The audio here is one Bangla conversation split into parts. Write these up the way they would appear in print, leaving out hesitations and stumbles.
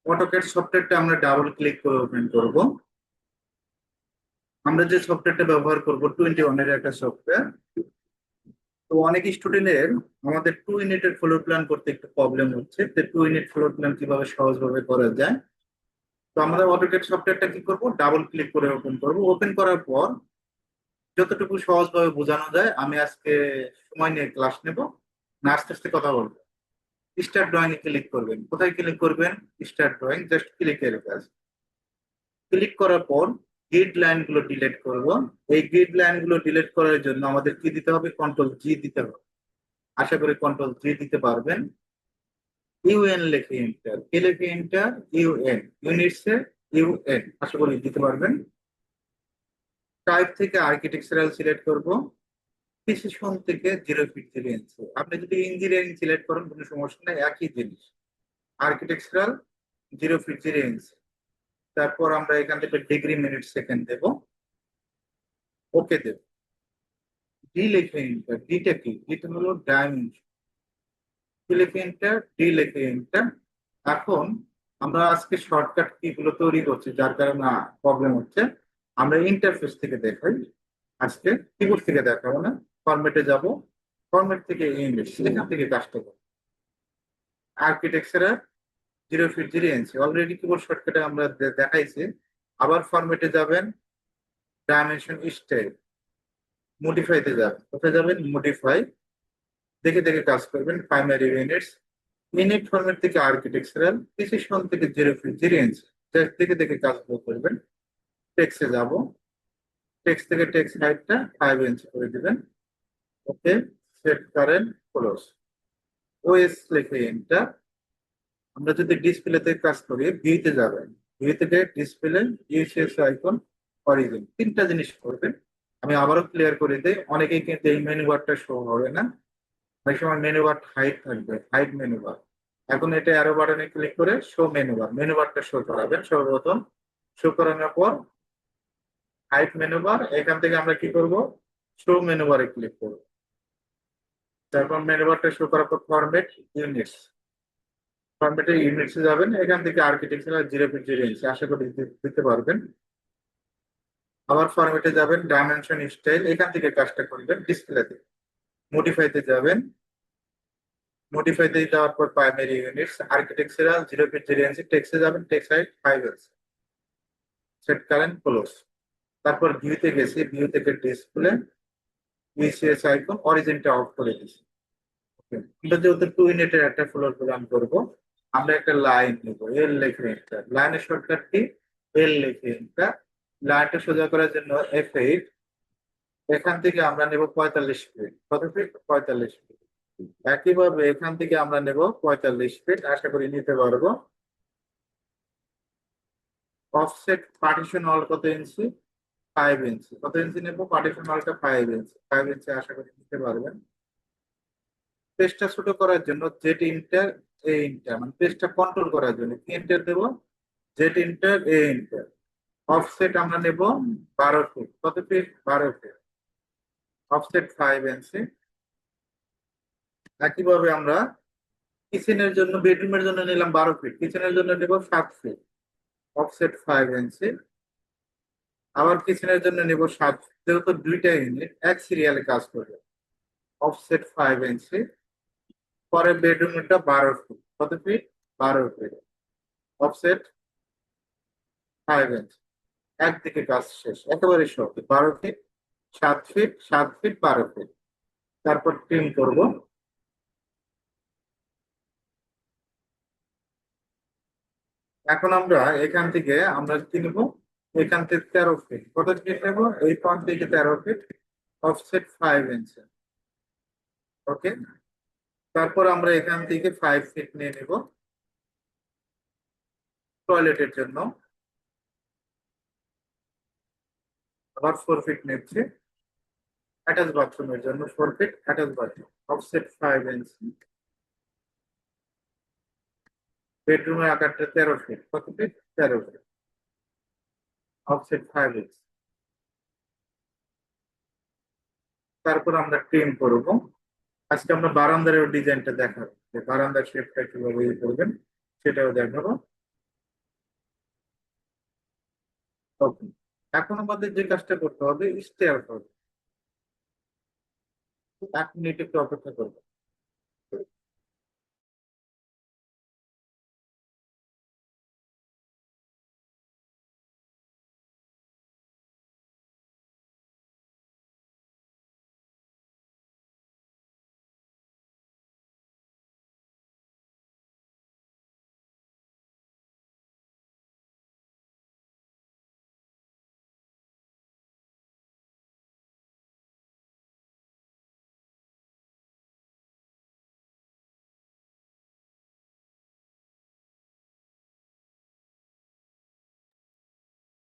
অটোক্যাড সফটওয়্যারটা আমরা ডাবল ক্লিক করে ওপেন করব। আমরা যে সফটওয়্যারটা ব্যবহার করব 21 এর একটা সফটওয়্যার। তো অনেক স্টুডেন্টের আমাদের 2 ইউনিটের ফ্লোর প্ল্যান করতে একটু প্রবলেম হচ্ছে, যে 2 ইউনিট ফ্লোর প্ল্যান কিভাবে সহজভাবে করা যায়। তো আমরা অটোক্যাড সফটওয়্যারটা কি করব, ডাবল ক্লিক করে ওপেন করব। ওপেন করার পর যতটুকু সহজভাবে বোঝানো যায় আমি আজকে সময় নিয়ে ক্লাস নেব, না আস্তে আস্তে কথা বলবো। স্টার্ট ড্রয়িং এ ক্লিক করবেন। কোথায় ক্লিক করবেন? স্টার্ট ড্রয়িং, জাস্ট ক্লিকের কাজ। ক্লিক করার পর গ্রিড লাইন গুলো ডিলিট করব। এই গ্রিড লাইন গুলো ডিলিট করার জন্য আমাদের কি দিতে হবে? কন্ট্রোল জি দিতে হবে। আশা করি কন্ট্রোল জি দিতে পারবেন। ইউএন লিখে এন্টার, কে লিখে এন্টার? ইউএন, ইউনিটস এ ইউএন, আশা করি দিতে পারবেন। টাইপ থেকে আর্কিটেকচারাল সিলেক্ট করব। প্রিসিশন থেকে 0 ফিট 0 ইঞ্চি। আপনি যদি ইঞ্জিনিয়ারিং সিলেক্ট করেন কোনো সমস্যা নেই, একই জিনিস। আর্কিটেকচারাল 0 ফিট 0 ইঞ্চি। তারপর আমরা এখান থেকে ডিগ্রি মিনিট সেকেন্ড দেব, ওকে দেব। ডি লিখে এন্টার, ডিটা কি? ডিটা হলো ডাইমেনশন। ডি লিখে এন্টার, ডি লিখে এন্টার। এখন আমরা আজকে শর্টকাট কি গুলো তৈরি করছি, যার কারণে প্রবলেম হচ্ছে। আমরা ইন্টারফেস থেকে দেখাই আজকে, কিবোর্ড থেকে দেখাবো না। ফরম্যাটে যাব, ফরম্যাট থেকে ইংলিশ, এখান থেকে কাজটা করবো। আর্কিটেকচারের 0 ফিট 0 ইঞ্চি অলরেডি কিবোর্ড শর্টকাটে আমরা দেখাইছি। আবার ফরম্যাটে যাবেন, ডাইমেনশন স্টাইল, মডিফাইতে যাবেন। কোথায় যাবেন? মডিফাই। দেখে দেখে কাজ করবেন। প্রাইমারি ইউনিটস, ইউনিট ফরম্যাট থেকে আর্কিটেকচারাল, প্রিসিশন থেকে 0 ফিট 0 ইঞ্চি, দেখে দেখে কাজগুলো করবেন। টেক্সটে যাব, টেক্সট থেকে টেক্সট হাইটটা 5 ইঞ্চি করে দিবেন। ওকে, সেট করেন, ক্লোজ। ওএস লিখে এন্টার। আমরা যদি ডিসপ্লেতে কাজ করি, ভিউতে যাবেন, ভিউ থেকে ডিসপ্লে, ইউসিএস আইকন, অরিজিন, তিনটা জিনিস করবেন। আমি আবারও ক্লিয়ার করে দিই, অনেকেই কিন্তু এই মেনু বারটা শো হবে না। অনেক সময় মেনু বার হাইড থাকবে, হাইড মেনু বার। এখন এটা অ্যারো বাটনে ক্লিক করে শো মেনু বার, মেনু বারটা শো করাবেন সর্বপ্রথম। শো করানোর পর হাইড মেনু বার, এখান থেকে আমরা কি করব? শো মেনু বারে ক্লিক করব। তারপর মেনু বারটা শো করার পর ফরম্যাট ইউনিটস, ফরম্যাটে ইউনিটসে যাবেন। এখান থেকে আর্কিটেকচারাল 0 ফিট 0 ইঞ্চি, আশা করি দিতে পারবেন। আবার ফরম্যাটে যাবেন, ডাইমেনশন স্টাইল, এখান থেকে কাজটা করবেন। ডিসপ্লেতে মডিফাইতে যাবেন, মডিফাইতে যাওয়ার পর প্রাইমারি ইউনিটস, আর্কিটেকচারাল 0 ফিট 0 ইঞ্চি, টেক্সটে যাবেন, টেক্সট হাইট 5 ইঞ্চি, সেট কারেন্ট, ক্লোজ। তারপর ভিউতে গেছি, ভিউ থেকে ডিসপ্লে, ভিসিএস আইকন, অরিজিনটা অফ করে দিছি। Okay, আমরা যেহেতু 2 ইউনিটের একটা ফ্লোর প্ল্যান করবো, আমরা একটা লাইন নেবো, এল লিখে এন্টার। লাইনের শর্টকাট কি? এল লিখে এন্টার। লাইনটা সোজা করার জন্য F8। এখান থেকে আমরা নেব 45 ফিট। কত ফিট? 45 ফিট। একইভাবে এখান থেকে আমরা নেব 45 ফিট, আশা করি নিতে পারবো। অফসেট পার্টিশন অল কত ইঞ্চি? 5 ইঞ্চি। কত ইঞ্চি নেব? পার্টিশন অলটা 5 ইঞ্চি, 5 ইঞ্চি আশা করি নিতে পারবেন। পেজটা ছোট করার জন্য জেড ইন্টার, এ ইন্টার, মানে পেজটা কন্ট্রোল করার জন্য কি ইন্টার দেব? জেড ইন্টার, এ ইন্টার। অফসেট আমরা নেব 12 ফিট। কত ফিট? 12 ফিট। অফসেট 5 ইঞ্চি। একইভাবে আমরা কিচেনের জন্য, বেডরুমের জন্য নিলাম 12 ফিট, কিচেনের জন্য নেব 7 ফিট। অফসেট 5 ইঞ্চি। আবার কিচেনের জন্য নেব 7 ফিট, যেহেতু দুইটা ইউনিট এক সিরিয়ালে কাজ করবে। অফসেট 5 ইঞ্চি। পরে বেডরুমটা 12 ফিট। কত ফিট? 12 ফিট। অফসেট 5 ইঞ্চি। একদিকে কাজ শেষ, একেবারে সহজ। 12 ফিট, 7 ফিট, 7 ফিট, 12 ফিট। তারপর ট্রিম করব। এখন আমরা এখান থেকে আমরা কি নেবো? এখান থেকে 13 ফিট। কত ফিট নেবো? এই পয়েন্ট থেকে 13 ফিট। অফসেট 5 ইঞ্চি। ওকে। তারপর আমরা এখান থেকে 5 ফিট নিয়ে নেব টয়লেটের জন্য। আবার 4 ফিট নিচ্ছি অ্যাটাচ বাথরুমের জন্য, 4 ফিট অ্যাটাচ বাথরুম। অফসেট 5 ইঞ্চি। বেডরুমের আকারটা 13 ফিট। কত ফিট? 13 ফিট। অফসেট 5 ইঞ্চি। তারপর আমরা ট্রিম করব। আজকে আমরা বারান্দার ডিজাইনটা দেখাবো, যে বারান্দার শেপটা কিভাবে করবেন সেটাও দেখাবো। ওকে, এখন আমাদের যে কাজটা করতে হবে স্টেয়ার করবে। 1 মিনিট একটু অপেক্ষা করবো।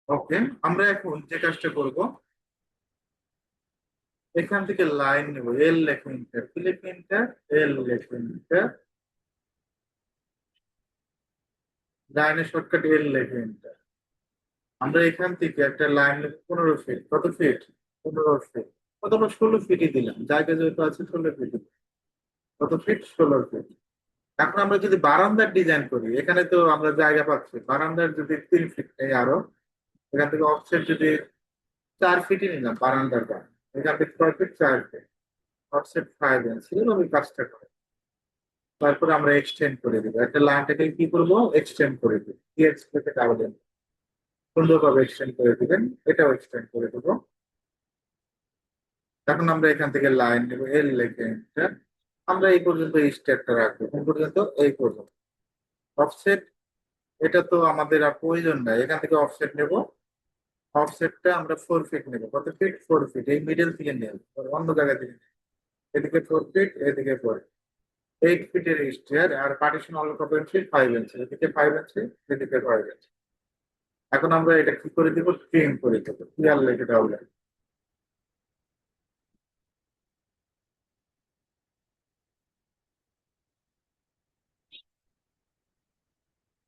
ওকে, আমরা এখন যে কাজটা করব, এখান থেকে লাইন নেব, এল লেখে ইন্টার, কি লেখে ইন্টার, এল লেখে ইন্টার, লাইনের শর্টকাট এল লেখে ইন্টার। আমরা এখান থেকে একটা লাইন নেব 15 ফিট, কত ফিট, 15 ফিট, অথবা 16 ফিটই দিলাম, জায়গা যেহেতু আছে 16 ফিট, কত ফিট, 16 ফিট। এখন আমরা যদি বারান্দার ডিজাইন করি, এখানে তো আমরা জায়গা পাচ্ছি, বারান্দার যদি 3 ফিট নেই আরো, এখান থেকে অফসেট যদি 4 ফিটই নিলাম বারান্দার দাম, এখান থেকে 6 ফিট, 4 ফিট, অফসেট 5 ইঞ্চি, এভাবে কাজটা করে। তারপরে আমরা এক্সটেন্ড করে দিব, একটা লাইনটাকে কি করবো, এক্সটেন্ড করে দিব, কি এক্সটেন্ড আবেদন সুন্দরভাবে এক্সটেন্ড করে দিবেন, এটাও এক্সটেন্ড করে দেবো। এখন আমরা এখান থেকে লাইন নেব, এল লেখে enter। আমরা এই পর্যন্ত এই স্টেপটা রাখবো, কোন পর্যন্ত, এই পর্যন্ত। অফসেট, এটা তো আমাদের আর প্রয়োজন নাই, এখান থেকে অফসেট নেব। অফসেটটা আমরা 4 ফিট নেব, কত ফিট, 4 ফিট, এই মিডল থেকে নেব, অন্য জায়গা থেকে নেব। এদিকে 4 ফিট, এদিকে 4, 8 ফিটের স্টেয়ার, আর পার্টিশন অল কত ইঞ্চি, 5 ইঞ্চি, এদিকে 5 ইঞ্চি, এদিকে 5 ইঞ্চি। এখন আমরা এটা কি করে দিব, ট্রিম করে দেবো, ক্লিয়ার লেখে তাহলে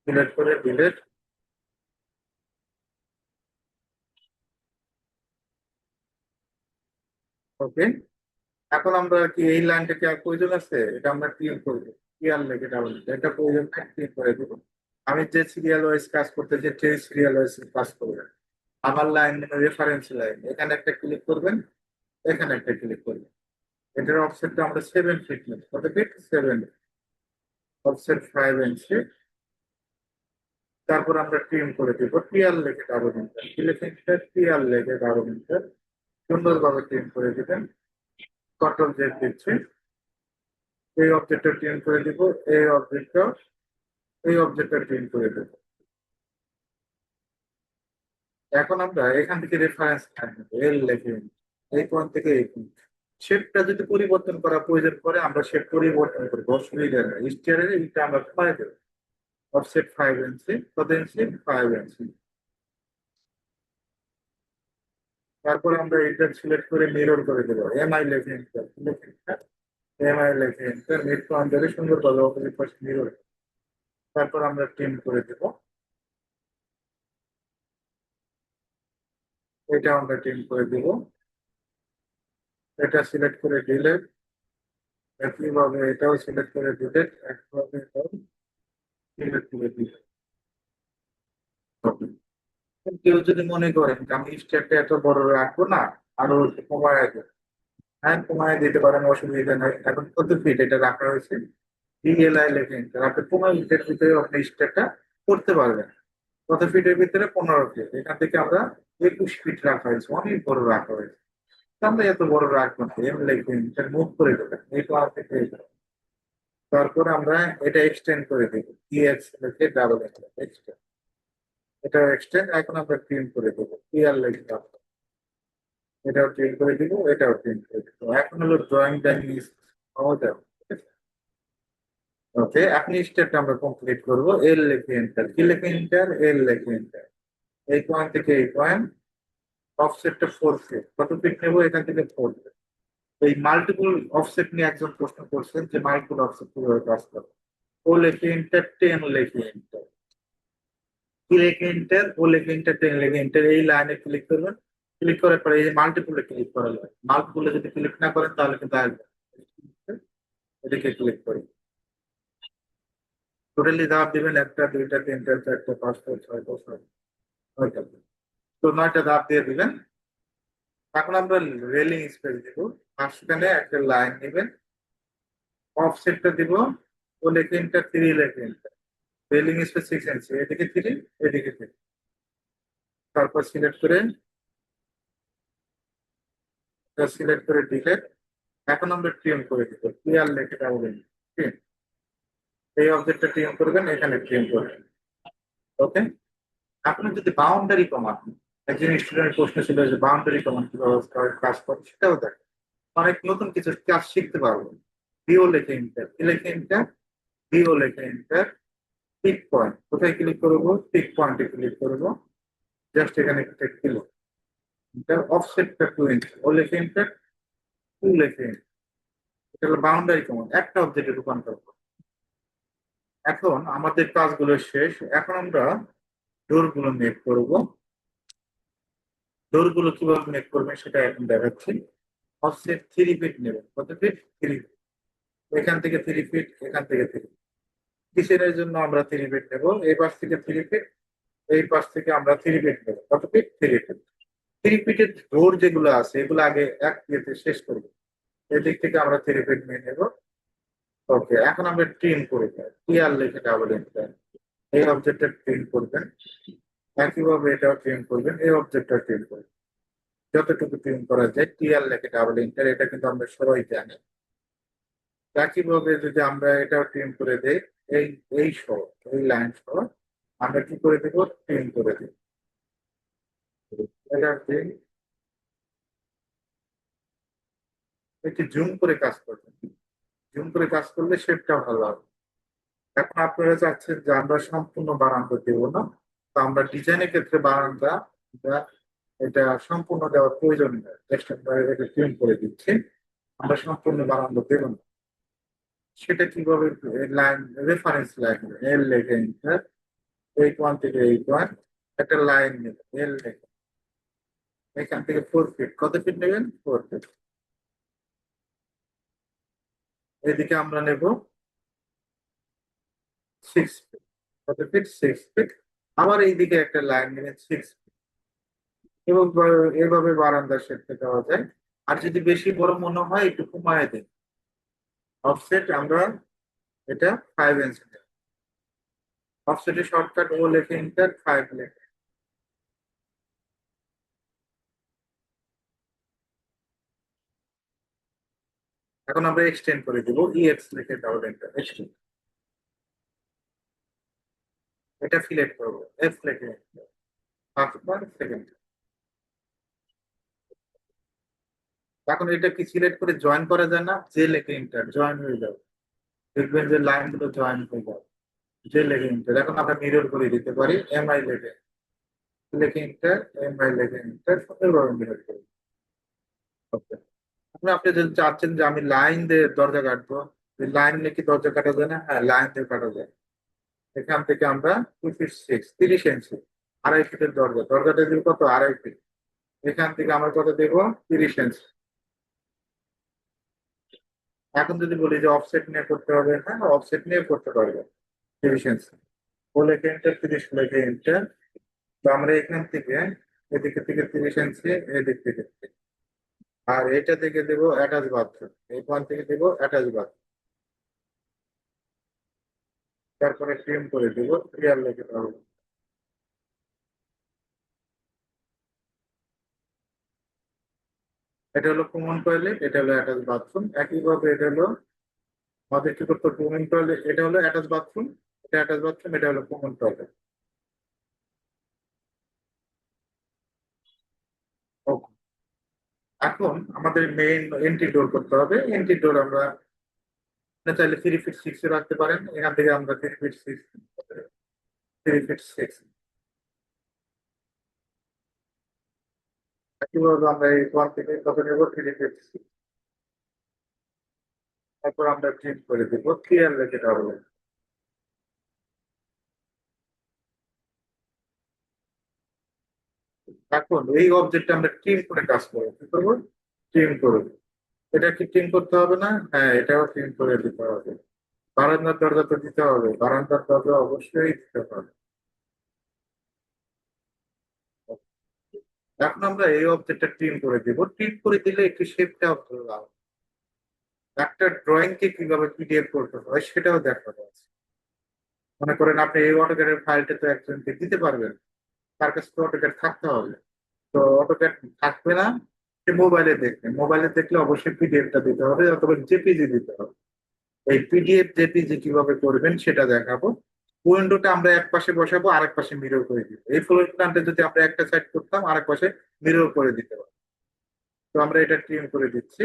ডিলেট করে ডিলেট। ওকে, এখন আমরা কি এই লাইনটা কি আর প্রয়োজন আছে, এটা আমরা ক্লিয়ার করবো, ক্লিয়ার লেখে তাহলে এটা প্রয়োজন নাই, ক্লিয়ার করে দেবো। আমি যে সিরিয়াল ওয়াইজ কাজ করতে, যে ট্রেন সিরিয়াল ওয়াইজ কাজ করবেন, আমার লাইন রেফারেন্স লাইন, এখানে একটা ক্লিক করবেন, এখানে একটা ক্লিক করবেন। এটার অফসেটটা আমরা 7 ফিট নেব, কত ফিট, 7, অফসেট 5 ইঞ্চি। তারপর আমরা ট্রিম করে দিব, টিয়ার লেখে ডাবল ইন্টার, কি লেখে ইন্টার, টিয়ার লেখে ডাবল ইন্টার, সুন্দরভাবে ট্রিম করে দিবেন। কন্ট্রোল জেড দিচ্ছি, এই অবজেক্টটা ট্রিম করে দিব, এই অবজেক্টটা, এই অবজেক্টটা ট্রিম করে দেব। এখন আমরা এখান থেকে রেফারেন্স লাইন নেব, এল লেখে এই পয়েন্ট থেকে এই পয়েন্ট। শেপটা যদি পরিবর্তন করা প্রয়োজন পড়ে, আমরা শেপ পরিবর্তন করবো, অসুবিধা নেই, স্টিয়ারের এইটা আমরা পাই দেবো। অফসেট 5 ইঞ্চি, কত ইঞ্চি, 5 ইঞ্চি। তারপরে আমরা এটা সিলেক্ট করে মিরর করে দেবো, এমআই লেখে এন্টার, এমআই লেখে এন্টার, মিড পয়েন্ট ধরে সুন্দরভাবে অপোজিট পাশে মিরর। তারপর আমরা ট্রিম করে দেব, এটা আমরা ট্রিম করে দিব, এটা সিলেক্ট করে ডিলেট, একইভাবে এটাও সিলেক্ট করে ডিলেট, একইভাবে এটাও সিলেক্ট করে দিলেট। কেউ যদি মনে করেন যে আমি স্টেপটা এত বড় রাখবো না, আরো একটু কমায় দেবো, হ্যাঁ কমায় দিতে পারেন, অসুবিধা নেই। এখন কত ফিট এটা রাখা হয়েছে, ডিএলআই লেখেন, আপনি 15 ফিটের ভিতরে আপনি স্টেপটা করতে পারবেন। কত ফিটের ভিতরে, 15 ফিট, এখান থেকে আমরা 21 ফিট রাখা হয়েছে, অনেক বড় রাখা হয়েছে। তো আমরা এত বড় রাখবো না, এম লিখবেন, এটা মুভ করে দেবেন এই পাওয়ার থেকে এই পাওয়ার। তারপর আমরা এটা এক্সটেন্ড করে দেবো, ইএক্স লিখে ডাবল এক্সটেন্ড, এটা এক্সটেন্ড। এখন আমরা প্রিন্ট করে দেবো, ক্লিয়ার লিখে ডাবল, এটাও প্রিন্ট করে দিব, এটাও প্রিন্ট করে দিব। এখন হলো ড্রয়িং ডাইনিং ক্ষমতা। ওকে, আপনি স্টেপটা আমরা কমপ্লিট করবো, এল লিখে এন্টার, কি লিখে এন্টার, এল লিখে এন্টার, এই পয়েন্ট থেকে এই পয়েন্ট, অফসেটটা 4 ফিট, কত ফিট নেবো, এখান থেকে 4 ফিট। এই মাল্টিপল অফসেট নিয়ে একজন প্রশ্ন করছেন যে মাল্টিপল অফসেট কিভাবে কাজ করে। ও লেখে এন্টার, 10 লেখে এন্টার, কি লেখে এন্টার, ও লেখে এন্টার, 10 লেখে এন্টার, এই লাইনে ক্লিক করবেন। ক্লিক করার পরে এই যে মাল্টিপলে ক্লিক করা যায়, মাল্টিপলে যদি ক্লিক না করেন তাহলে কিন্তু আসবে না। এদিকে ক্লিক করি, টোটালি ধাপ দিবেন, একটা, দুইটা, তিনটা, চারটা, পাঁচটা, ছয়টা, সাতটা, 9টা। তো 9টা ধাপ দিয়ে দিবেন। এখন আমরা রেলিং স্পেস দিব, মাঝখানে একটা লাইন নেবেন, অফসেটটা দিব, ও লেখে ইন্টার 3 লেখে ইন্টার, রেলিং স্পেস 6 ইঞ্চি, এদিকে 3, এদিকে 3, তারপর সিলেক্ট করে ডিলেট। এখন আমরা ট্রিম করে দিব, ক্লিয়ার লেখে ডাবল ট্রিম, এই অবজেক্টটা ট্রিম করবেন, এখানে ট্রিম করবেন। ওকে। আপনি যদি বাউন্ডারি কমান, একজন স্টুডেন্ট প্রশ্ন ছিল যে বাউন্ডারি কমান কিভাবে কাজ করে, সেটাও দেখ, অনেক নতুন কিছু কাজ শিখতে পারবো। ডিও লেখে ইন্টার, কি লেখে ইন্টার, ডিও লেখে ইন্টার, পিক পয়েন্ট, কোথায় ক্লিক করবো, পিক পয়েন্টে ক্লিক করবো, জাস্ট এখানে একটা ক্লিক, ইন্টার, অফসেটটা 2 ইঞ্চি, ও লেখে ইন্টার, 2 লেখে ইন্টার, এটা হলো বাউন্ডারি কমান, একটা অবজেক্টে রূপান্তর করবো। এখন আমাদের কাজগুলো শেষ, এখন আমরা ডোর গুলো মেক করবো। ডোর গুলো কিভাবে মেক করবেন সেটা এখন দেখাচ্ছি। অফসেট 3 ফিট নেবেন, কত ফিট, 3 ফিট, এখান থেকে 3 ফিট, এখান থেকে 3 ফিট, কিসের জন্য আমরা 3 ফিট নেবো, এই পাশ থেকে 3 ফিট, এই পাশ থেকে আমরা 3 ফিট নেবো, কত ফিট, 3 ফিট। 3 ফিটের ডোর যেগুলো আছে এগুলো আগে এক ইয়েতে শেষ করবো, এদিক থেকে আমরা 3 ফিট নিয়ে নেবো। ওকে, এখন আমরা ট্রিম করে দেবো, ক্লিয়ার লিখে ডাবল এন্টার, এই অবজেক্টটা ট্রিম করবেন, একইভাবে এটাও ট্রিম করবেন, এই অবজেক্টটা ট্রিম করবেন, যতটুকু ট্রিম করা যায়, ক্লিয়ার লিখে ডাবল এন্টার, এটা কিন্তু আমরা সবাই জানি। একইভাবে যদি আমরা এটাও ট্রিম করে দেই, এই এই সহ, এই লাইন সহ আমরা কি করে দেবো, ট্রিম করে দেব, এটা একটু জুম করে কাজ করবেন, জুম করে কাজ করলে শেপটা ভালো হবে। এখন আপনারা চাচ্ছেন যে আমরা সম্পূর্ণ বারান্দা দেব না, তো আমরা ডিজাইনের ক্ষেত্রে বারান্দা এটা সম্পূর্ণ দেওয়ার প্রয়োজন নেই, জাস্ট আমরা এটা ট্রিম করে দিচ্ছি, আমরা সম্পূর্ণ বারান্দা দেব না। সেটা কিভাবে, লাইন, রেফারেন্স লাইন, এল লেখে এন্টার, 8 1 থেকে 8 1, একটা লাইন নেবেন, এল লেখে, এখান থেকে 4 ফিট, কত ফিট নেবেন, 4 ফিট, এদিকে আমরা নেব 6 ফিট, কত ফিট, 6 ফিট, আবার এইদিকে একটা লাইন নেবেন 6 ফিট, এবং এভাবে বারান্দার শেপটা দেওয়া যায়। আর যদি বেশি বড় মনে হয় একটু কমায় দিন, অফসেট আমরা এটা 5 ইঞ্চি, অফসেটের শর্টকাট ও লেখে ইন্টার, 5 লেখে। এখন আমরা এক্সটেন্ড করে দিব, ইএক্স লিখে ডাবল এন্টার, এক্সটেন্ড, এটা সিলেক্ট করবো, এফ লিখে ফার্স্ট সেকেন্ড। এখন এটা কি সিলেক্ট করে জয়েন করা যায় না, যে লেখে ইন্টার, জয়েন হয়ে যাবে, দেখবেন যে লাইন গুলো জয়েন হয়ে যাবে, যে লেখে ইন্টার। এখন আমরা মিরর করে দিতে পারি, এমআই লেখে, লেখে ইন্টার, এমআই লেখে ইন্টার, সুন্দরভাবে মিরর করে। ওকে। আপনি আপনি যদি চাচ্ছেন যে আমি লাইন দিয়ে দরজা কাটবো, লাইন দিয়ে কি দরজা কাটা যায় না, হ্যাঁ লাইন দিয়ে কাটা যায়। এখান থেকে আমরা 2 ফিট 6, 30 ইঞ্চি, 2.5 ফিটের দরজা, দরজাটা দিব কত, 2.5 ফিট, এখান থেকে আমরা কত দেবো, 30 ইঞ্চি। এখন যদি বলি যে অফসেট নিয়ে করতে হবে, হ্যাঁ অফসেট নিয়ে করতে পারবে, 30 ইঞ্চি, ও লেখে এন্টার, 30 লেখে এন্টার, তো আমরা এখান থেকে এদিকে থেকে 30 ইঞ্চি, এদিক থেকে 30। আর এটা থেকে দেবো অ্যাটাচ বাথরুম, এইখান থেকে দেবো অ্যাটাচ বাথরুম, তারপরে ট্রিম করে দেবো, ক্লিয়ার লেখে পাবো। এটা হলো কমন টয়লেট, এটা হলো অ্যাটাচ বাথরুম, একইভাবে এটা হলো আমাদের কি করতে, কমন টয়লেট, এটা হলো অ্যাটাচ বাথরুম, এটা অ্যাটাচ বাথরুম, এটা হলো কমন টয়লেট। এখন আমাদের মেইন এন্ট্রি ডোর করতে হবে, এন্ট্রি ডোর আমরা চাইলে 3 ফিট 6 রাখতে পারেন, এখান থেকে আমরা 3 ফিট 6, 3 ফিট 6, একইভাবে আমরা এই ওয়ান থেকে কত নেব, 3 ফিট 6, তারপর আমরা ট্রিম করে দিব, ক্লিয়ার রেখে হবে। এখন এই অবজেক্টটা আমরা ট্রিম করে কাজ করবো, কি করবো, ট্রিম করবো। এটা কি ট্রিম করতে হবে না, হ্যাঁ এটাও ট্রিম করে দিতে হবে। বারান্দার দরজা তো দিতে হবে, বারান্দার দরজা অবশ্যই দিতে হবে। এখন আমরা এই অবজেক্টটা ট্রিম করে দিব, ট্রিম করে দিলে একটু শেপটা ভালো লাগবে। একটা ড্রয়িং কে কিভাবে পিডিএফ করতে হয় সেটাও দেখানো আছে। মনে করেন আপনি এই অটোক্যাডের ফাইলটা তো একজনকে দিতে পারবেন, তার কাছে তো অটোক্যাড থাকতে হবে। তো অটোক্যাড থাকবে না, সে মোবাইলে দেখবে, মোবাইলে দেখলে অবশ্যই পিডিএফটা দিতে হবে অথবা জেপিজি দিতে হবে। এই পিডিএফ জেপিজি কিভাবে করবেন সেটা দেখাবো। উইন্ডোটা আমরা এক পাশে বসাবো, আরেক পাশে মিরর করে দিব। এই ফ্লোর প্ল্যানটা যদি আমরা একটা সাইড করতাম, আরেক পাশে মিরর করে দিতে পারবো। তো আমরা এটা ট্রিম করে দিচ্ছি।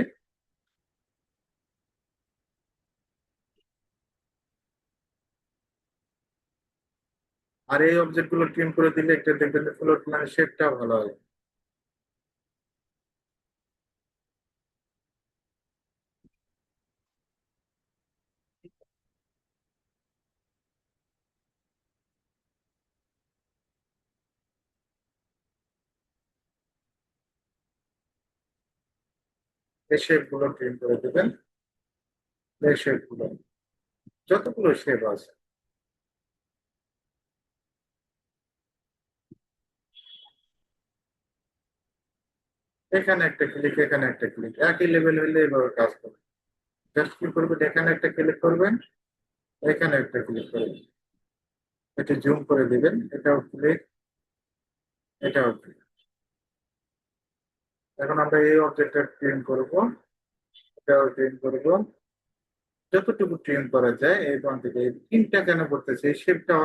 আর এই অবজেক্ট গুলো ট্রিম করে দিলে একটা দেখবেন ফ্লোর প্ল্যানের শেপটা ভালো হয়। এই শেপ গুলো ট্রিম করে দিবেন। এই শেপ গুলো, যতগুলো শেপ আছে। এখানে একটা ক্লিক, এখানে একটা ক্লিক, একই লেভেল হইলে এভাবে কাজ করবে। জাস্ট কি করবেন, এখানে একটা ক্লিক করবেন, এখানে একটা ক্লিক করবেন, এটা জুম করে দিবেন, এটাও ক্লিক, এটাও ক্লিক। এখন আমরা এই অবজেক্টটা ট্রিম করব, এটাও ট্রিম করব, যতটুকু ট্রিম করা যায় এই পয়েন্ট থেকে। এই তিনটা কেন করতেছে, এই শেপটা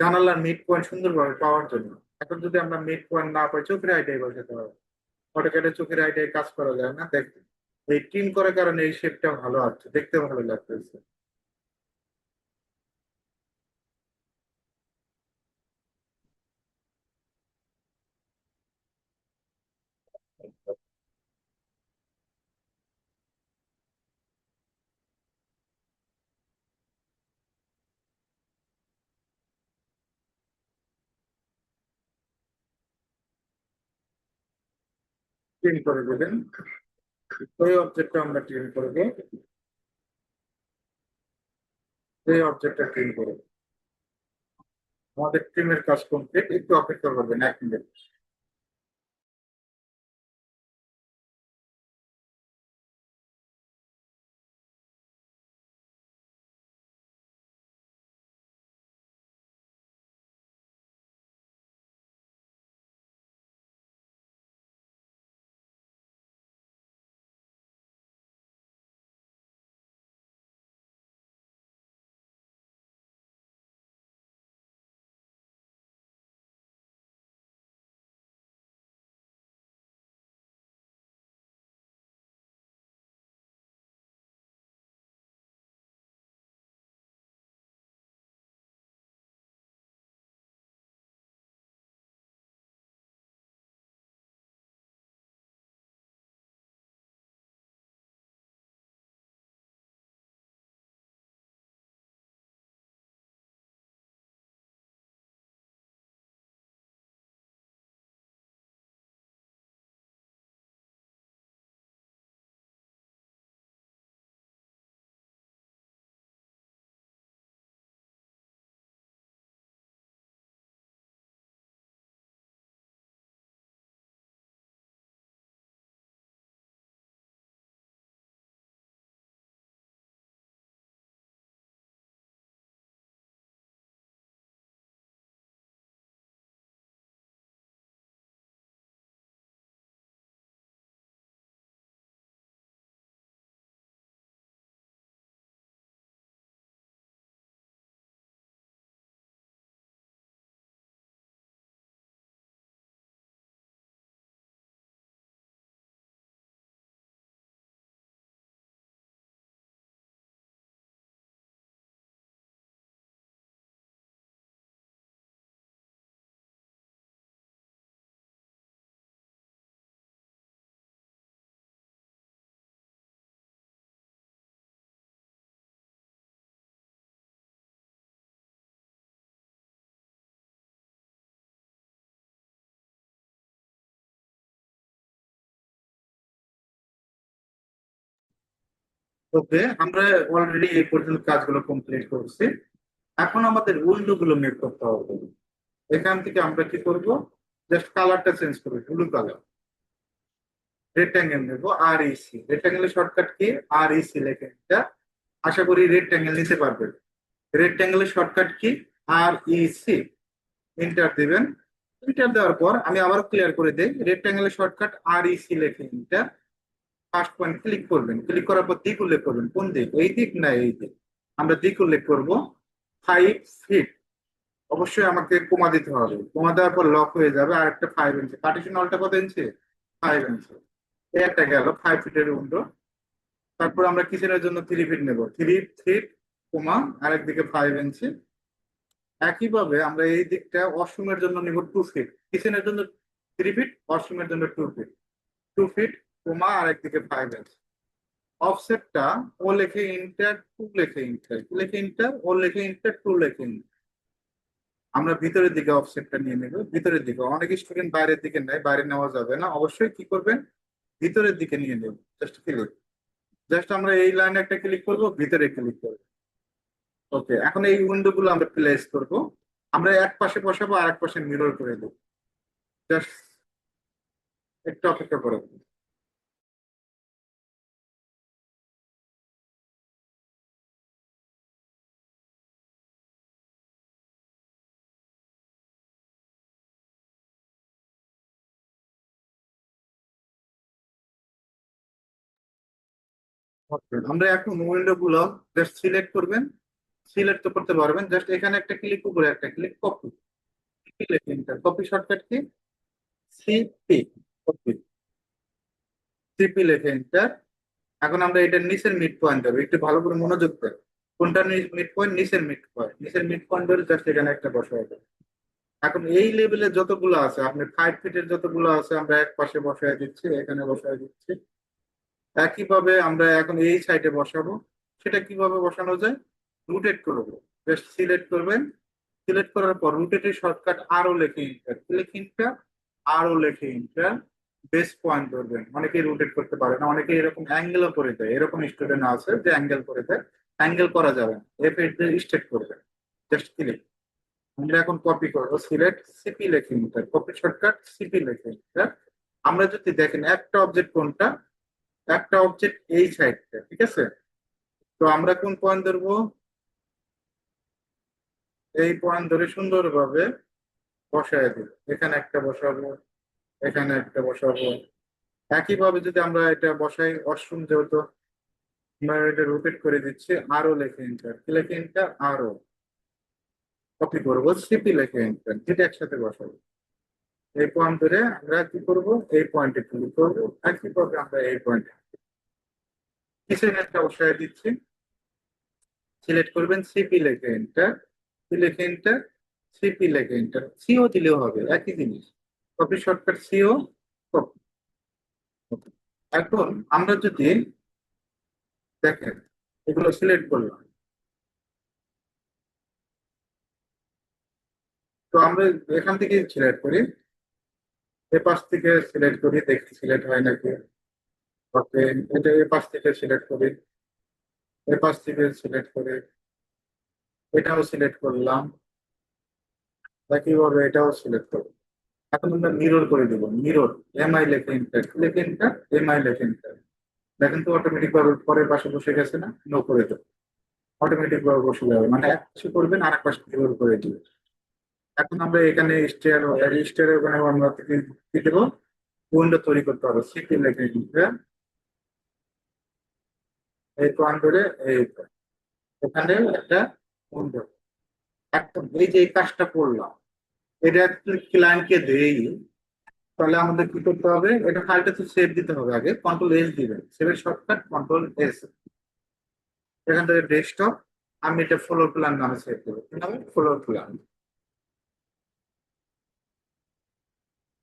জানালার মিড পয়েন্ট সুন্দরভাবে পাওয়ার জন্য। এখন যদি আমরা মিড পয়েন্ট না পাই, চোখের আইডিয়ায় বসাতে হবে। অটোক্যাডে চোখের আইডিয়ায় কাজ করা যায় না, দেখতে এই ট্রিম করার কারণে এই শেপটা ভালো আসছে, দেখতে ভালো লাগতেছে। ট্রিম করে দেবেন। ওই অবজেক্টটা আমরা ট্রিম করবো, এই অবজেক্টটা ট্রিম করবো। আমাদের ট্রিমের কাজ কমপ্লিট, একটু অপেক্ষা করবেন 1 মিনিট। ওকে, আমরা অলরেডি এই পর্যন্ত কাজগুলো কমপ্লিট করছি। এখন আমাদের উইন্ডো গুলো মেক করতে হবে। এখান থেকে আমরা কি করব, জাস্ট কালারটা চেঞ্জ করবে, ব্লু কালার। রেক্টাঙ্গেল নেবো, আর ইসি। রেক্টাঙ্গেলের shortcut key? আর ইসি লেখে এটা। আশা করি রেক্টাঙ্গেল নিতে পারবেন। রেক্টাঙ্গেলের শর্টকাট কি? আর ইসি। এন্টার দিবেন। এন্টার দেওয়ার পর আমি আবার ক্লিয়ার করে দিই, রেক্টাঙ্গেলের শর্টকাট আর ইসি লেখে এন্টার। ফার্স্ট পয়েন্ট ক্লিক করবেন। ক্লিক করার পর দিক উল্লেখ করবেন। কোন দিক? এই দিক না এই দিক? আমরা দিক উল্লেখ করব 5 ফিট। অবশ্যই আমাকে কমা দিতে হবে। কমা দেওয়ার পর লক হয়ে যাবে। আর একটা 5 ইঞ্চি পার্টিশন হলটা কত ইঞ্চি? 5 ইঞ্চি। এই একটা গেল 5 ফিটের উইন্ডো। তারপর আমরা কিচেনের জন্য 3 ফিট নেব। 3 ফিট কমা আরেকদিকে 5 ইঞ্চি। একইভাবে আমরা এই দিকটা ওয়াশরুমের জন্য নিব 2 ফিট। কিচেনের জন্য 3 ফিট, ওয়াশরুমের জন্য 2 ফিট। 2 ফিট কমা আরেকদিকে 5 ইঞ্চি। অফসেটটা ও লেখে ইন্টার, টু লেখে ইন্টার, কি লেখে ইন্টার, ও লেখে ইন্টার, টু লেখে ইন্টার। আমরা ভিতরের দিকে অফসেটটা নিয়ে নেব। ভিতরের দিকে অনেক স্টুডেন্ট বাইরের দিকে নেয়, বাইরে নেওয়া যাবে না। অবশ্যই কি করবেন? ভিতরের দিকে নিয়ে নেব। Just click. জাস্ট আমরা এই লাইনে একটা ক্লিক করব, ভিতরে ক্লিক করব। ওকে, এখন এই উইন্ডো গুলো আমরা প্লেস করব। আমরা এক পাশে বসাবো, আর এক পাশে মিরর করে দেবো। জাস্ট একটু অপেক্ষা করো। Okay, আমরা এখন উইন্ডো গুলো জাস্ট সিলেক্ট করবেন। সিলেক্ট তো করতে পারবেন, জাস্ট এখানে একটা ক্লিক, উপরে একটা ক্লিক, কপি। কপি লেখে enter. Copy shortcut key? CP. Copy. CP লেখে এন্টার। এখন আমরা এটার নিচের মিড পয়েন্ট দেবো, একটু ভালো করে মনোযোগ দেন। কোনটা মিড পয়েন্ট? নিচের মিড পয়েন্ট। নিচের মিড পয়েন্ট ধরে জাস্ট এখানে একটা বসায় দেবো। এখন এই লেভেলে যতগুলো আছে, আপনি 5 ফিটের যতগুলো আছে আমরা এক পাশে বসায় দিচ্ছি, এখানে বসায় দিচ্ছি। একইভাবে আমরা এখন এই সাইডে বসাবো। সেটা কিভাবে বসানো যায়? রোটেট করবো। জাস্ট সিলেক্ট করবেন। সিলেক্ট করার পর রোটেটের শর্টকাট আরো লেখে ইন্টার, লেখে ইন্টার, আরো লেখে ইন্টার। বেস পয়েন্ট ধরবেন। অনেকেই রোটেট করতে পারে না, অনেকে এরকম অ্যাঙ্গেলও করে দেয়। এরকম স্টুডেন্ট আছে যে অ্যাঙ্গেল করে দেয়। অ্যাঙ্গেল করা যাবে না, এফ এইট দিয়ে স্ট্রেট করবেন। Just click. আমরা এখন কপি করবো, সিলেক্ট, সিপি লেখে ইন্টার। কপি শর্টকাট সিপি লেখে ইন্টার। আমরা যদি দেখেন একটা অবজেক্ট কোনটা, একটা অবজেক্ট এই সাইডটা, ঠিক আছে? তো আমরা কোন পয়েন্ট ধরবো? এই পয়েন্ট ধরে সুন্দরভাবে বসায় দিব। এখানে একটা বসাবো, এখানে একটা বসাবো। একইভাবে যদি আমরা এটা বসাই, ওয়াশরুম যেহেতু, আমরা এটা রোটেট করে দিচ্ছি। আরো লেখে এন্টার, কি লেখে এন্টার, আরো। কপি করবো, সিপি লেখে এন্টার, যেটা একসাথে বসাবো। এই পয়েন্ট ধরে আমরা কি করব? এই পয়েন্টে ক্লিক করবো। একইভাবে আমরা এই পয়েন্টে কিচেন একটা বসায় দিচ্ছি। সিলেক্ট করবেন, সিপি লেখে এন্টার, সি লেখে এন্টার, সিপি লেখে এন্টার। সিও দিলেও হবে, একই জিনিস। Copy shortcut CO, copy. এখন আমরা যদি দেখেন, এগুলো সিলেক্ট করলাম। তো আমরা এখান থেকে সিলেক্ট করি, এ পাশ থেকে সিলেক্ট করি, দেখি সিলেক্ট হয় নাকি। ওকে, এটা এ পাশ থেকে সিলেক্ট করি, এ পাশ থেকে সিলেক্ট করি, এটাও সিলেক্ট করলাম। একইভাবে এটাও সিলেক্ট করবো। এখন আমরা মিরর করে দিব। মিরর, এমআই লেখে এন্টার, লেখে এন্টার, এমআই লেখে এন্টার। দেখেন তো অটোমেটিক ভাবে পরের পাশে বসে গেছে না? নো করে দেবো। অটোমেটিক ভাবে বসে যাবে, মানে এক পাশে করবেন আর এক পাশে মিরর করে দিবেন। এখন আমরা এখানে স্টেয়ার, স্টেয়ারের ওখানে আমরা থেকে কি দেবো? উইন্ডো তৈরি করতে হবে। সিটি লেখে এন্টার, এই পয়েন্ট ধরে এই point। এখানে একটা উইন্ডো। এখন এই যে এই কাজটা করলাম, এটা ক্লায়েন্টকে দেই, তাহলে আমাদের কি করতে হবে? এটা ফাইলটা তো সেভ দিতে হবে। আগে কন্ট্রোল এস দিবেন, সেভের শর্টকাট কন্ট্রোল এস। এখান থেকে ডেস্কটপ, আমি এটা ফ্লোর প্ল্যান নামে সেভ দেবো। কি নামে? Floor plan.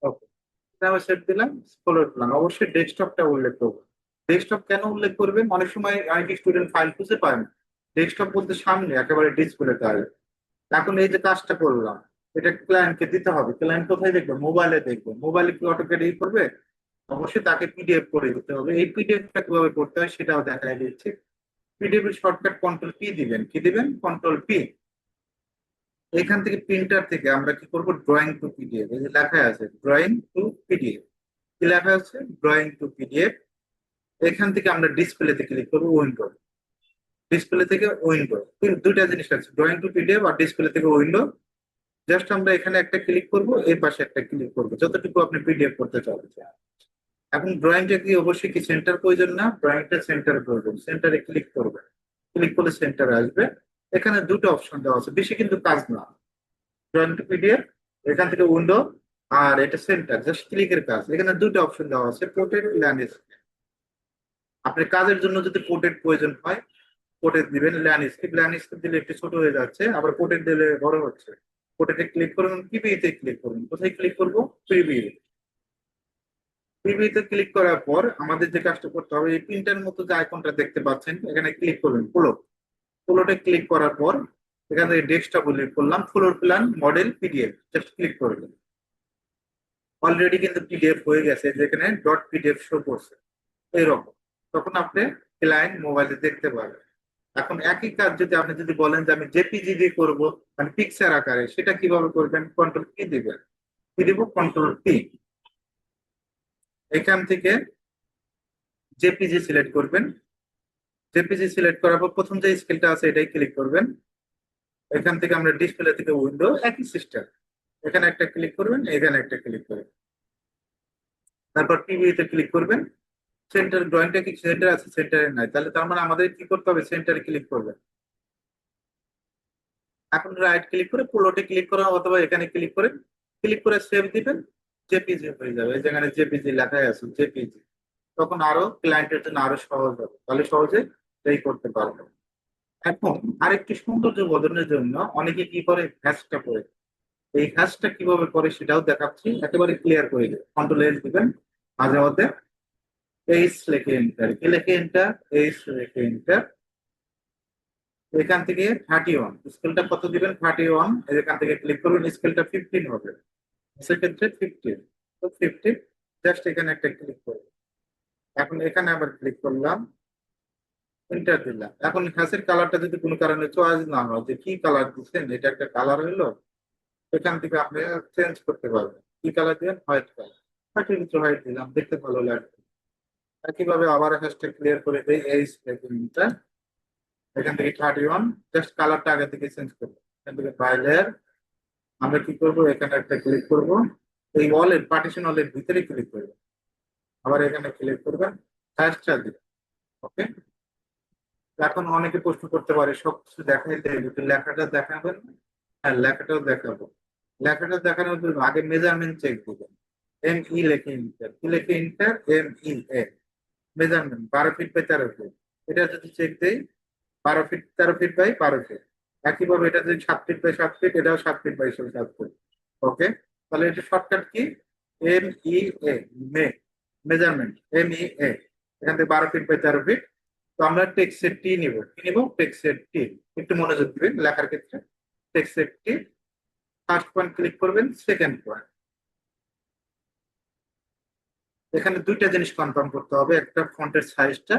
ওকে, নামে সেভ দিলাম। Floor plan. অবশ্যই ডেস্কটপটা উল্লেখ করবো। ডেস্কটপ কেন উল্লেখ করবেন? অনেক সময় অনেক স্টুডেন্ট ফাইল খুঁজে পায় না। ডেস্কটপ বলতে সামনে একেবারে ডিসপ্লেতে আসবে। এখন এই যে কাজটা করলাম, এটা ক্লায়েন্টকে দিতে হবে। ক্লায়েন্ট কোথায় দেখবে? মোবাইলে দেখবে। মোবাইলে কি অটোক্যাড করবে? অবশ্যই তাকে পিডিএফ করে দিতে হবে। এই পিডিএফটা কিভাবে করতে হয় সেটাও দেখাই দিচ্ছি। পিডিএফ এর শর্টকাট কন্ট্রোল পি দিবেন। কি দিবেন? Control P. এখান থেকে প্রিন্টার থেকে আমরা কি করব, ড্রয়িং টু পিডিএফ, এই যে লেখা আছে ড্রয়িং টু পিডিএফ, কি লেখা আছে ড্রয়িং টু পিডিএফ। এখান থেকে আমরা ডিসপ্লেতে ক্লিক করবো, উইন্ডো, ডিসপ্লে থেকে উইন্ডো, দুইটা জিনিস আছে, ড্রয়িং টু পিডিএফ আর ডিসপ্লে থেকে উইন্ডো। জাস্ট আমরা এখানে একটা ক্লিক করব, এই পাশে একটা ক্লিক করবো, যতটুকু আপনি পিডিএফ করতে চাচ্ছেন। এখন ড্রয়িংটা কি অবশ্যই কি সেন্টার প্রয়োজন না, ড্রয়িংটা সেন্টার প্রয়োজন, সেন্টারে ক্লিক করবেন, ক্লিক করলে সেন্টারে আসবে। এখানে দুটো অপশন দেওয়া আছে, বেশি কিন্তু কাজ না, ড্রয়িং টু পিডিএফ, এখান থেকে উইন্ডো, আর এটা সেন্টার, জাস্ট ক্লিকের কাজ। এখানে দুটো অপশন দেওয়া আছে, পোর্ট্রেট, ল্যান্ডস্কেপ। আপনার কাজের জন্য যদি পোর্ট্রেট প্রয়োজন হয়, পোর্ট্রেট দিবেন, ল্যান্ডস্কেপ, ল্যান্ডস্কেপ দিলে একটু ছোট হয়ে যাচ্ছে, আবার পোর্ট্রেট দিলে বড় হচ্ছে। পোর্ট্রেটে ক্লিক করুন, প্রিভিউতে ক্লিক করুন, কোথায় ক্লিক করবো, প্রিভিউ। প্রিভিউতে ক্লিক করার পর আমাদের যে কাজটা করতে হবে, এই প্রিন্টার মতো যে আইকনটা দেখতে পাচ্ছেন, এখানে ক্লিক করবেন, ফ্লোর, ফ্লোরে ক্লিক করার পর এখান থেকে ডেস্কটপ উল্লেখ করলাম, floor plan model PDF, just click করবেন। অলরেডি কিন্তু পিডিএফ হয়ে গেছে, যেখানে ডট পিডিএফ শো করছে এইরকম। তখন আপনি ক্লায়েন্ট মোবাইলে দেখতে পারবেন। এখন একই কাজ যদি আপনি যদি বলেন যে আমি জেপিজি দিয়ে করবো, মানে পিকচার আকারে, সেটা কিভাবে করবেন, কন্ট্রোল কি দিবেন, কি দিব, কন্ট্রোল টি। এখান থেকে জেপিজি সিলেক্ট করবেন, জেপিজি সিলেক্ট করার পর প্রথম যে স্কেলটা আছে এটাই ক্লিক করবেন। এখান থেকে আমরা ডিসপ্লে থেকে উইন্ডো, একই সিস্টেম, এখানে একটা ক্লিক করবেন, এখানে একটা ক্লিক করবেন, তারপর টিভিতে ক্লিক করবেন। সেন্টার, ড্রয়িংটা কি সেন্টার আছে, সেন্টারে নাই, তাহলে তার মানে আমাদের কি করতে হবে, সেন্টারে ক্লিক করবেন। এখন রাইট ক্লিক করে প্লটে ক্লিক করা, অথবা এখানে ক্লিক করে, ক্লিক করে সেভ দিবেন, জেপিজি হয়ে যাবে, এই যেখানে জেপিজি লেখাই আছে জেপিজি। তখন আরো ক্লায়েন্টের জন্য আরো সহজ হবে, তাহলে সহজে এই করতে পারবে। এখন আরেকটি সৌন্দর্য বদলের জন্য অনেকে কি করে, হ্যাশটা করে, এই হ্যাশটা কিভাবে করে সেটাও দেখাচ্ছি, একেবারে ক্লিয়ার করে দেবে, কন্ট্রোল এস দিবেন, মাঝে মধ্যে এইচ লেখে এন্টার, কি লেখে এন্টার, এইচ লেখে এন্টার। এখান থেকে 31, স্কেলটা কত দিবেন, 31, এখান থেকে ক্লিক করবেন, স্কেলটা 15 হবে, সেক্ষেত্রে 15, তো 15, জাস্ট এখানে একটা ক্লিক করবেন। এখন এখানে আবার ক্লিক করলাম, এন্টার দিলাম। এখন হ্যাশের কালারটা যদি কোনো কারণে চয়েস না হয়, যে কি কালার দিচ্ছেন, এটা একটা কালার হলো, এখান থেকে আপনি চেঞ্জ করতে পারবেন, কি কালার দিবেন, হোয়াইট কালার, হোয়াইটের ভিতরে হোয়াইট দিলাম, দেখতে ভালো লাগবে। একইভাবে আবার হ্যাশটা ক্লিয়ার করে দেই, এই সেকেন্ডটা, এখান থেকে 31, জাস্ট কালারটা আগে থেকে চেঞ্জ করবো, এখান থেকে বাইলের আমরা কি করব, এখানে একটা ক্লিক করব, এই ওয়ালের পার্টিশন ওয়ালের ভিতরে ক্লিক করব, আবার এখানে ক্লিক করবেন, হ্যাশটা দিবেন, ওকে। এখন অনেকে প্রশ্ন করতে পারে, সবকিছু দেখাইতে কিন্তু লেখাটা দেখাবেন, হ্যাঁ লেখাটাও দেখাবো। লেখাটা দেখানোর জন্য আগে মেজারমেন্ট চেক দিবেন, এম ই লেখে ইন্টার, কি লেখে ইন্টার, M E A, measurement 12 feet by 13 feet, এটা যদি চেক দেই 12 ফিট, 13 ফিট বাই 12 ফিট। একইভাবে এটা যদি 7 ফিট বাই 7 ফিট, এটাও 7 ফিট বাই 7 ফিট, ওকে। তাহলে এটা শর্টকাট কি, এম ই এ, মে, মেজারমেন্ট এম ই এ, এখান থেকে 12 ফিট বাই 13 ফিট। তো আমরা টেক্সটের টি নিব, কি নিব, টেক্সটের টি, একটু মনোযোগ দিবেন লেখার ক্ষেত্রে। টেক্সটের টি, ফার্স্ট পয়েন্ট ক্লিক করবেন, সেকেন্ড পয়েন্ট, এখানে দুইটা জিনিস কনফার্ম করতে হবে, একটা ফন্টের সাইজটা,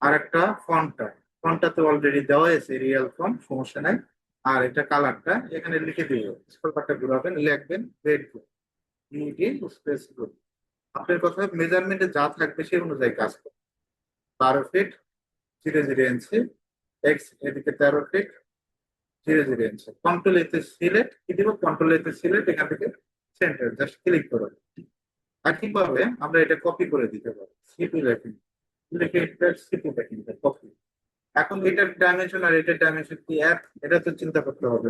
আর একটা ফন্টটা। ফন্টটা তো অলরেডি দেওয়া আছে, রিয়েল ফন্ট, সমস্যা নাই। আর এটা কালারটা এখানে লিখে দিব, স্ক্রল বারটা ঘুরাবেন, লিখবেন red group, ED space group. আপনার কথা মেজারমেন্টে যা থাকবে সেই অনুযায়ী কাজ করবে। 12 ফিট 0 0 ইঞ্চি, এক্স এদিকে 13 ফিট 0 0 ইঞ্চি, কন্ট্রোল এতে সিলেক্ট, কি দিব, কন্ট্রোল এতে সিলেক্ট, এখান থেকে সেন্টার, জাস্ট ক্লিক করুন। একইভাবে আমরা এটা কপি করে দিতে পারি, সিপি লেখেন, লিখে সিপি লেখেন, কপি। এখন এটার ডাইমেনশন আর এটার ডাইমেনশন কি এক, এটা তো চিন্তা করতে হবে।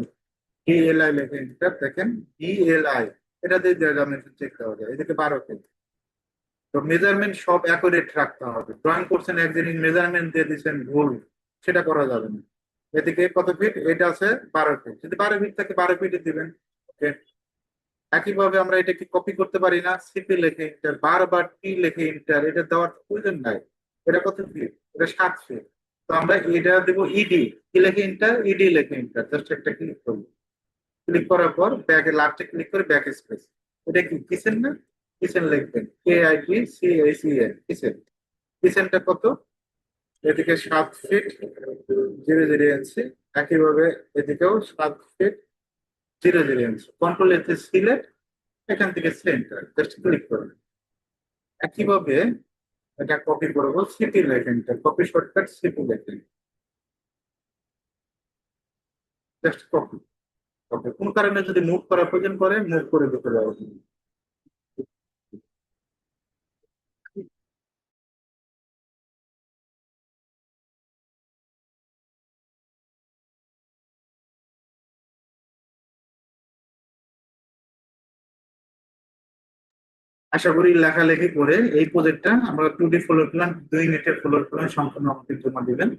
ডিএলআই লেখেন, এটা দেখেন ডিএলআই, এটা দিয়ে ডাইমেনশন চেক করা যায়, এদিকে 12 ফিট। তো মেজারমেন্ট সব অ্যাকুরেট রাখতে হবে, ড্রয়িং করছেন এক জিনিস, মেজারমেন্ট দিয়ে দিচ্ছেন ভুল, সেটা করা যাবে না। এদিকে কত ফিট, এটা আছে 12 ফিট, যদি 12 ফিট থাকে 12 ফিটে দিবেন, ওকে। একইভাবে আমরা এটা কি কপি করতে পারি না, সিপি লেখে ইন্টার, বারবার টি লেখে ইন্টার, এটা দেওয়ার প্রয়োজন নাই। এটা কত ফিট, এটা 7 ফিট। তো আমরা এটা দেবো ইডি, কি লেখে ইন্টার, ইডি লেখে ইন্টার, জাস্ট একটা ক্লিক করবো, ক্লিক করার পর ব্যাকে লাস্টে ক্লিক করে ব্যাক স্পেস, এটা কি কিচেন না, কিচেন লিখবেন, K I T C A C N, kitchen. কিচেনটা কত, এদিকে 7 ফিট 0 0 ইঞ্চি, একইভাবে এদিকেও 7 ফিট 0 0 ইঞ্চ, কন্ট্রোল এতে সিলেক্ট, এখান থেকে সেন্টার জাস্ট ক্লিক করবেন। একইভাবে এটা কপি করবো, সিটি লেখেনটা কপি শর্টকাট সিটি লেখেন, জাস্ট কপি। ওকে, কোন কারণে যদি মুভ করার প্রয়োজন পড়ে মুভ করে দিতে পারবো। আশা করি লেখালেখি করে এই প্রজেক্টটা আমরা 2D ফ্লোর প্ল্যান 2 ইউনিটের ফ্লোর প্ল্যান সম্পূর্ণ আমাকে জমা দিবেন।